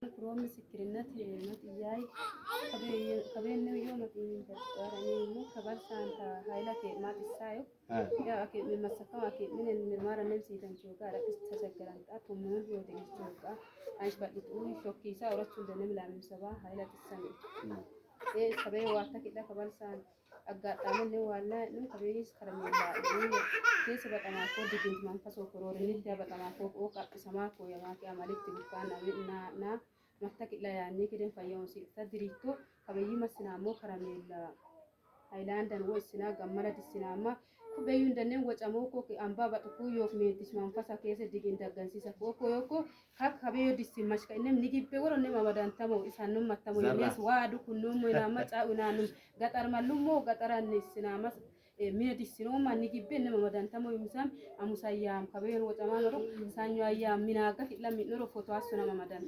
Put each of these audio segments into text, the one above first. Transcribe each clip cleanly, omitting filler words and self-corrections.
كروم سكرينات متياي كبين يوم تين تراني مو كبر سانتا هايلا كي ما تسايو يا أكيد من مسكوا أكيد من المرة نمسي تنشوكا ركز تسكران أتوم من يوم تنشوكا عايش بدي تقولي شوكي سا ورتشون دنيم لامم سبا هايلا تسمي إيه كبين وقتها كده كبر سان أجا تعمل ولا نم كبيريس كرمي لا كيس بتماكو دكتور من فسو كرورين ده بتماكو أو كسماكو يا ما كي عملت تبكان نا محتاج لا يعني كده فيوم سي تدريتو كبيري ما سنامو كرمي لا هايلاند أنا وسنا جمرة السينما كبيرين دنيم وجاموكو كي أمبا بتكو يوك ميتش من فسا كيس دكتور دكانسي سكوكو يوكو هك كبير ديسماش كإنهم نيجي بيقولوا نما بدن تامو إسانهم ما تامو يليس وادو كنوم وينامات أو نانم قطر ملومو قطر السينما مين السينما نيجي بين نما بدن تامو يمسام أمسايام كبير وجامان رو سانيو أيام ميناكا كلا مينورو فوتو أسونا ما بدن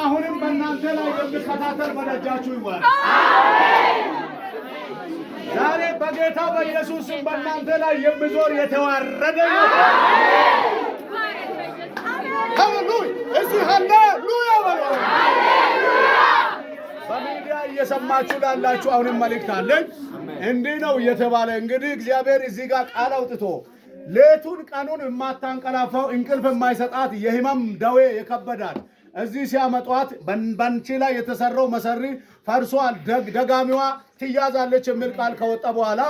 አሁንም በእናንተ ላይ የሚከታተል መረጃችሁ ይዋል ዛሬ በጌታ በኢየሱስ ስም በእናንተ ላይ የሚዞር የተዋረደ ሃሌሉያ እዚህ ሃሌሉያ በሚዲያ እየሰማችሁ ላላችሁ አሁንም መልእክት አለኝ እንዲህ ነው እየተባለ እንግዲህ እግዚአብሔር እዚህ ጋር ቃል አውጥቶ ሌቱን ቀኑን የማታንቀላፋው እንቅልፍ የማይሰጣት የህመም ደዌ የከበዳት እዚህ ሲያመጧት በንቺ ላይ የተሰራው መሰሪ ፈርሷል ደጋሚዋ ትያዛለች የሚል ቃል ከወጣ በኋላ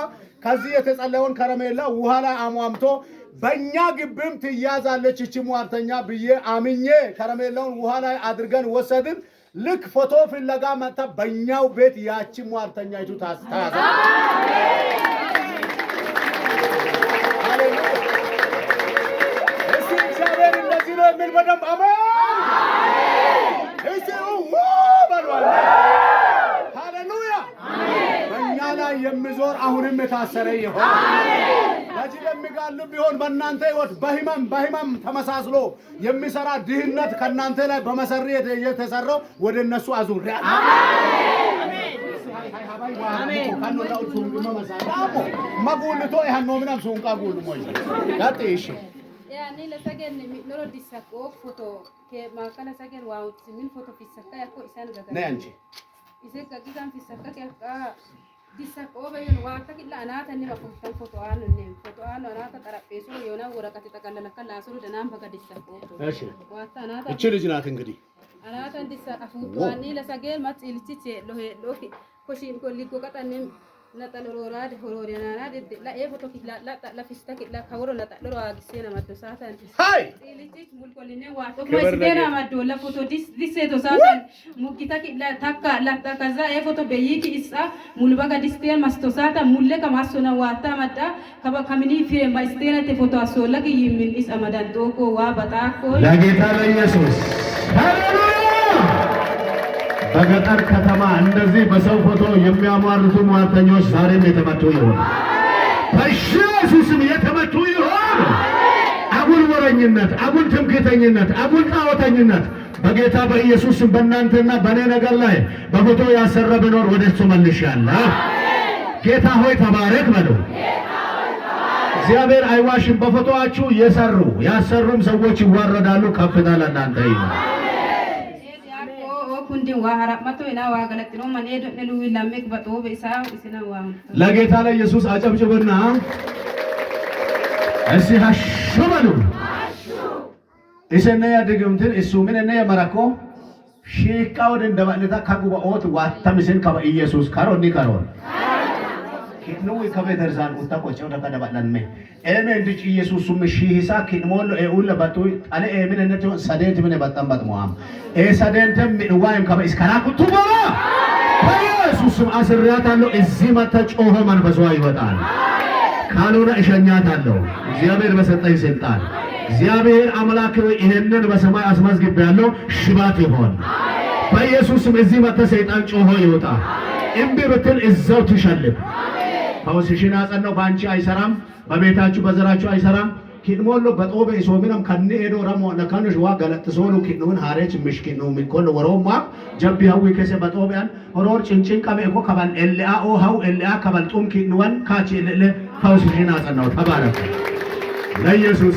ከዚህ የተጸለየውን ከረሜላ ውሃ ላይ አሟምቶ በእኛ ግብም ትያዛለች እቺ ሟርተኛ ብዬ አምኜ ከረሜላውን ውሃ ላይ አድርገን ወሰድን ልክ ፎቶ ፍለጋ መጣ በእኛው ቤት ያቺ ሟርተኛይቱ ታስታዛ ሃሌሉያ እሺ እግዚአብሔር እንደዚህ ነው የሚል በደንብ አሜን ሃሌሉያ በእኛ ላይ የሚዞር አሁንም የታሰረ ይሆን ለዚህ የሚጋሉ ቢሆን በእናንተ ህይወት በህመም ተመሳስሎ የሚሰራ ድህነት ከእናንተ ላይ በመሰሪ የተሰራው ወደ እነሱ አዙሪያ መጉልቶ ይህን ነው ምናም ሱንቃ ጉል ሞይ ጋጤሽ يعني لسجن نور ديسكو فوتو كما كان سجن واو من فوتو في السكة يكو إنسان غدا نانجي إذا كان في السكة كيا ديسكو بين وقتك إلا أنا تاني ما كنت فوتو أنا نيم فوتو أنا ترى بيسو يونا ورقة تكلم كلا سوري دنام بقى ديسكو ماشي وقت أنا تشيل جنات إنجدي أنا تاني ديسك أفوتو أني لسجن ما تيجي لو كوشين كل كوكا تاني نتال روراد هورينا نادي لا يفوتو كلا لا فيستك لا كورو لا تلو أجسينا ما تساتن هاي تيجي مول كلنا واتو ما يسكنا ما دولا فوتو ديس تساتن مول كتا كلا تاكا لا تكذا يفوتو بيجي إسا مول بقى ديستير ما تساتا مول لك ما سونا واتا مدا كبا كمني في ما يستينا تفوتو أسولا كي يمين إس أمادان توكو وابتاكو لا جيتا لا يسوس በገጠር ከተማ እንደዚህ በሰው ፎቶ የሚያሟርቱ ሟርተኞች ዛሬም የተመቱ ይሆን በኢየሱስም የተመቱ ይሆን አጉል ወረኝነት አጉል ትምክህተኝነት አጉል ጣዖተኝነት በጌታ በኢየሱስም በእናንተና በእኔ ነገር ላይ በፎቶ ያሰረ ቢኖር ወደሱ መልሻለሁ ጌታ ሆይ ተባረክ በሉ እግዚአብሔር አይዋሽም በፎቶአችሁ ያሰሩም ሰዎች ይዋረዳሉ ከፍታ ለእናንተ ይሁን kundi wahara mato ina wagalati no man edo nelu wilamek bato beisa isina wa ለጌታ ለኢየሱስ አጨብጭቡና እሺ ሀሽበሉ እሰነ ያድግምትን እሱ ምን እነ የመረኮ ሺቃው እንደባለታ ካጉባኦት ዋታምስን ከበ ኢየሱስ ካሮኒ ካሮን ነው ከበደርዛን ወጣቆቸው ተቀደባለንመ ኤሜ እንድጭ ኢየሱስ ሱም ሺሂሳ ኪንሞሎ ኤኡል ለባቶ አለ ኤምን እነቶ ሰደንት ምን በጣም በጥሟም ሰደንተም ዋይም ከበ እስከራ ኩቱባላ ኢየሱስም አስሪያታለሁ እዚህ መተጮሆ መንፈሷ ይወጣል ካልሆነ እሸኛታለሁ እግዚአብሔር በሰጠኝ ስልጣን እግዚአብሔር አምላክ ይሄንን በሰማይ አስመዝግቤያለሁ ሽባት ይሆን በኢየሱስም እዚህ መተ ሰይጣን ጮሆ ይወጣ እምቢ ብትል እዛው ትሸልብ ፈውስሽን አጸናው ባንቺ አይሰራም በቤታችሁ በዘራችሁ አይሰራም كنمولو بطوبة إسومينم كني إدو رمو نكانوش واقلت سولو كنون هاريج مش كنو من كل وروما جنبي هوي كسي بطوبة أن هرور چنچن كابي إكو كبال اللي أو هاو اللي كبال توم كنوان كاتي اللي فوز جناز أنو تبارك لا يسوس